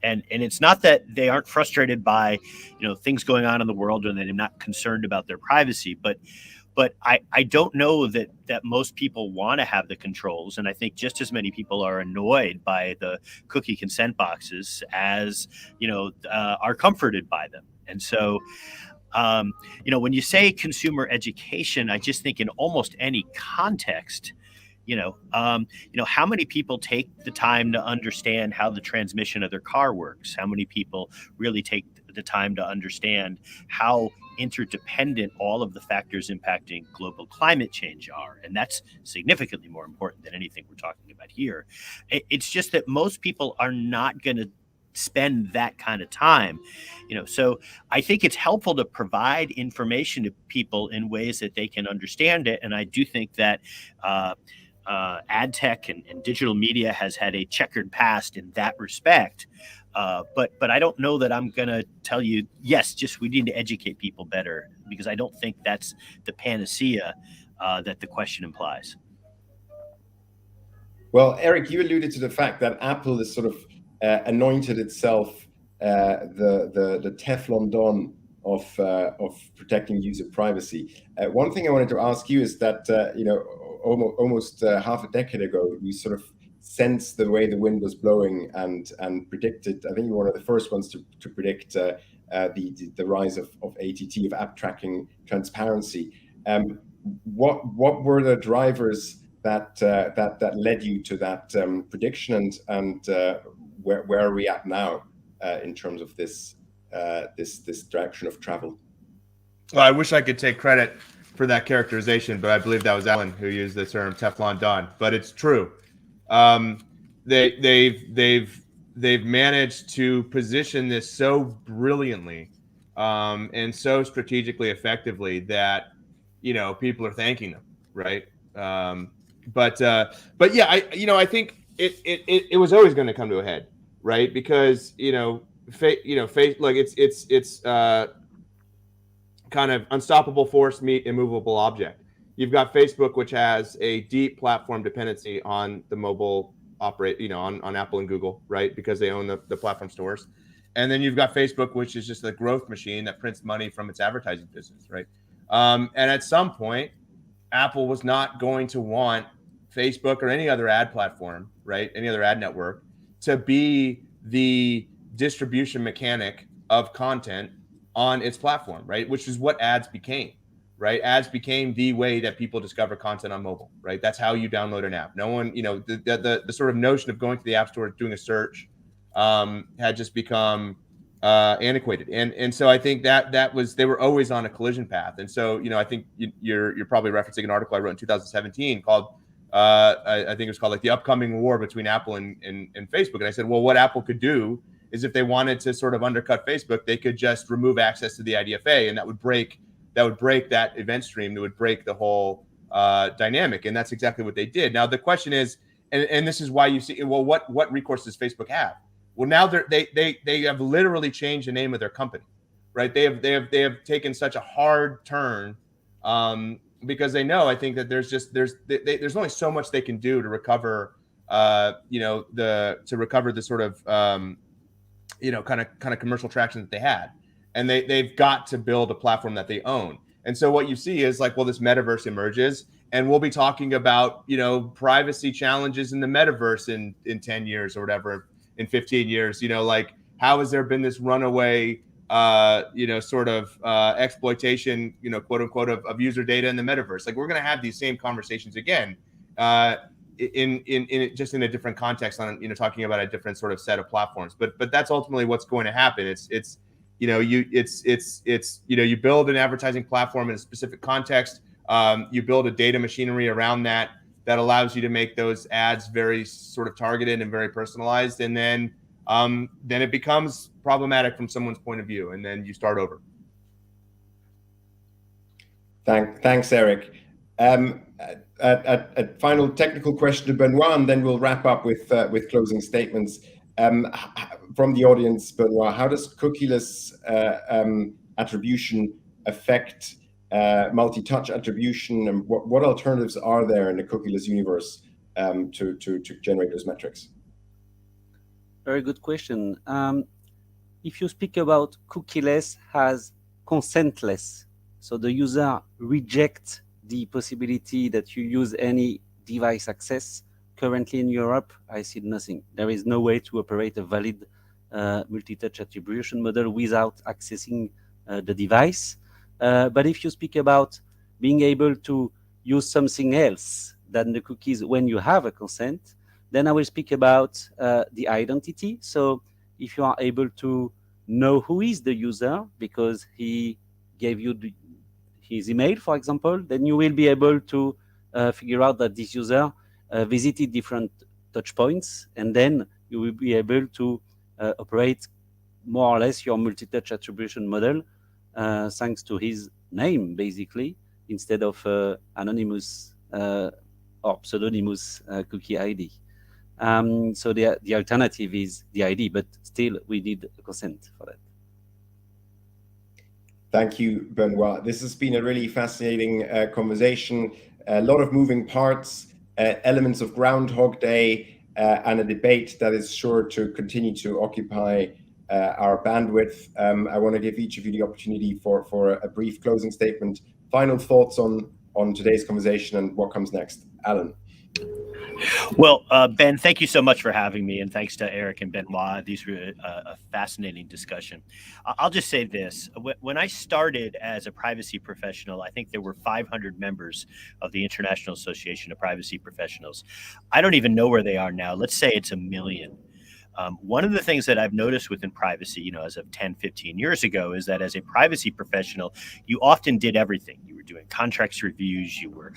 And it's not that they aren't frustrated by, things going on in the world and they're not concerned about their privacy, but I don't know that most people want to have the controls. And I think just as many people are annoyed by the cookie consent boxes as, are comforted by them. And so, when you say consumer education, I just think in almost any context, how many people take the time to understand how the transmission of their car works? How many people really take the time to understand how interdependent all of the factors impacting global climate change are? And that's significantly more important than anything we're talking about here. It's just that most people are not going to spend that kind of time, so I think it's helpful to provide information to people in ways that they can understand it. And I do think that ad tech and digital media has had a checkered past in that respect. But I don't know that I'm going to tell you, yes, just we need to educate people better, because I don't think that's the panacea that the question implies. Well, Eric, you alluded to the fact that Apple has sort of anointed itself the Teflon Don of protecting user privacy. One thing I wanted to ask you is that almost half a decade ago, you sort of sensed the way the wind was blowing and predicted. I think you were one of the first ones to predict the rise of ATT, of app tracking transparency. What were the drivers that led you to that prediction, and where are we at now in terms of this direction of travel? Well, I wish I could take credit for that characterization, but I believe that was Alan who used the term Teflon Don. But it's true. They've managed to position this so brilliantly and so strategically effectively that people are thanking them, right? But yeah, I think it was always going to come to a head, right? Because like it's kind of unstoppable force meet immovable object. You've got Facebook, which has a deep platform dependency on the mobile on Apple and Google, right? Because they own the platform stores. And then you've got Facebook, which is just a growth machine that prints money from its advertising business, right? And at some point, Apple was not going to want Facebook or any other ad platform, right? Any other ad network to be the distribution mechanic of content on its platform, right? Which is what ads became, right? Ads became the way that people discover content on mobile, right? That's how you download an app. No one, the sort of notion of going to the app store, doing a search, had just become antiquated. And so I think they were always on a collision path. And so, I think you're probably referencing an article I wrote in 2017 called, I think it was called like the upcoming war between Apple and Facebook. And I said, well, what Apple could do is if they wanted to sort of undercut Facebook, they could just remove access to the IDFA, and that would break that event stream. That would break the whole dynamic, and that's exactly what they did. Now the question is, and this is why you see, well, what recourse does Facebook have? Well, now they have literally changed the name of their company, right? They have taken such a hard turn because they know, I think that there's only so much they can do to recover, the sort of kind of commercial traction that they had, and they've got to build a platform that they own. And so what you see is like, well, this metaverse emerges, and we'll be talking about, privacy challenges in the metaverse in 10 years or whatever, in 15 years, like how has there been this runaway, exploitation, quote unquote, of user data in the metaverse? Like we're going to have these same conversations again, in just in a different context on, talking about a different sort of set of platforms. But that's ultimately what's going to happen. You build an advertising platform in a specific context. You build a data machinery around that allows you to make those ads very sort of targeted and very personalized. And then it becomes problematic from someone's point of view, and then you start over. Thanks, Eric. A final technical question to Benoit, and then we'll wrap up with closing statements. From the audience, Benoit, how does cookieless attribution affect multi-touch attribution, and what alternatives are there in the cookieless universe to generate those metrics? Very good question. If you speak about cookieless as consentless, so the user rejects the possibility that you use any device access. Currently in Europe, I see nothing. There is no way to operate a valid multi-touch attribution model without accessing the device. But if you speak about being able to use something else than the cookies when you have a consent, then I will speak about the identity. So if you are able to know who is the user because he gave you his email, for example, then you will be able to figure out that this user visited different touch points, and then you will be able to operate more or less your multi-touch attribution model thanks to his name, basically, instead of anonymous or pseudonymous cookie ID. So the alternative is the ID, but still we need consent for that. Thank you, Benoit. This has been a really fascinating conversation. A lot of moving parts, elements of Groundhog Day, and a debate that is sure to continue to occupy our bandwidth. I want to give each of you the opportunity for a brief closing statement. Final thoughts on today's conversation and what comes next. Alan. Well, Ben, thank you so much for having me, and thanks to Eric and Benoit. These were a fascinating discussion. I'll just say this. When I started as a privacy professional, I think there were 500 members of the International Association of Privacy Professionals. I don't even know where they are now. Let's say it's 1 million. One of the things that I've noticed within privacy, as of 10, 15 years ago, is that as a privacy professional, you often did everything. You were doing contracts reviews, you were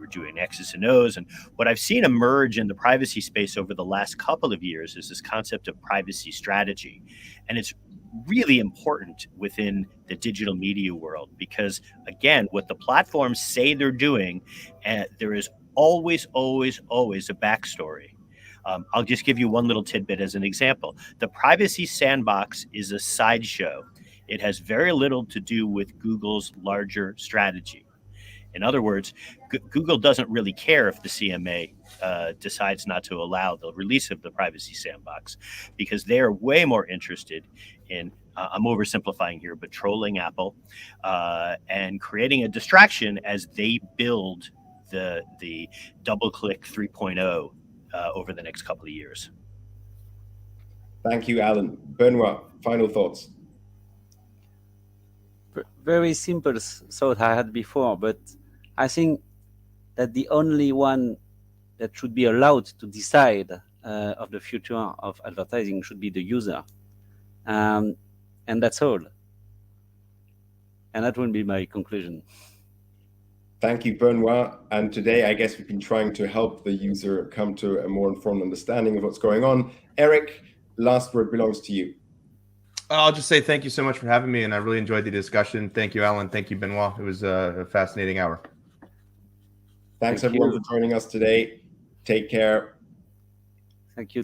doing X's and O's. And what I've seen emerge in the privacy space over the last couple of years is this concept of privacy strategy. And it's really important within the digital media world because, again, what the platforms say they're doing, there is always, always, always a backstory. I'll just give you one little tidbit as an example. The Privacy Sandbox is a sideshow. It has very little to do with Google's larger strategy. In other words, Google doesn't really care if the CMA decides not to allow the release of the Privacy Sandbox because they are way more interested in, I'm oversimplifying here, but trolling Apple and creating a distraction as they build the DoubleClick 3.0 over the next couple of years. Thank you, Alan. Benoit, final thoughts. Very simple thought I had before, but I think that the only one that should be allowed to decide of the future of advertising should be the user. And that's all. And that will be my conclusion. Thank you, Benoit. And today, I guess we've been trying to help the user come to a more informed understanding of what's going on. Eric, last word belongs to you. I'll just say thank you so much for having me, and I really enjoyed the discussion. Thank you, Alan. Thank you, Benoit. It was a fascinating hour. Thanks Thank everyone you. for joining us today. Take care. Thank you to